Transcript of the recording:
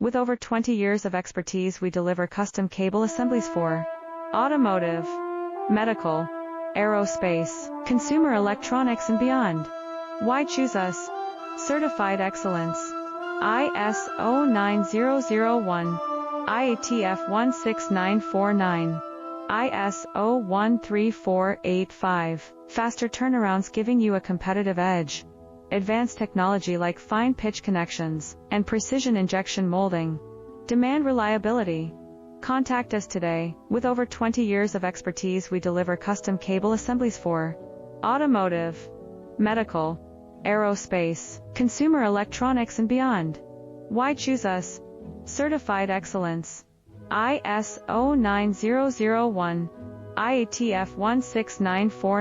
With over 20 years of expertise, we deliver custom cable assemblies for automotive, medical, aerospace, consumer electronics, and beyond. Why choose us? Certified excellence. ISO 9001, IATF 16949, ISO 13485. Faster turnarounds, giving you a competitive edge. Advanced technology like fine pitch connections and precision injection molding. Demand reliability. Contact us today. With over 20 years of expertise, we deliver custom cable assemblies for automotive, medical, aerospace, consumer electronics, and beyond. Why choose us? Certified excellence. ISO 9001, IATF 16949.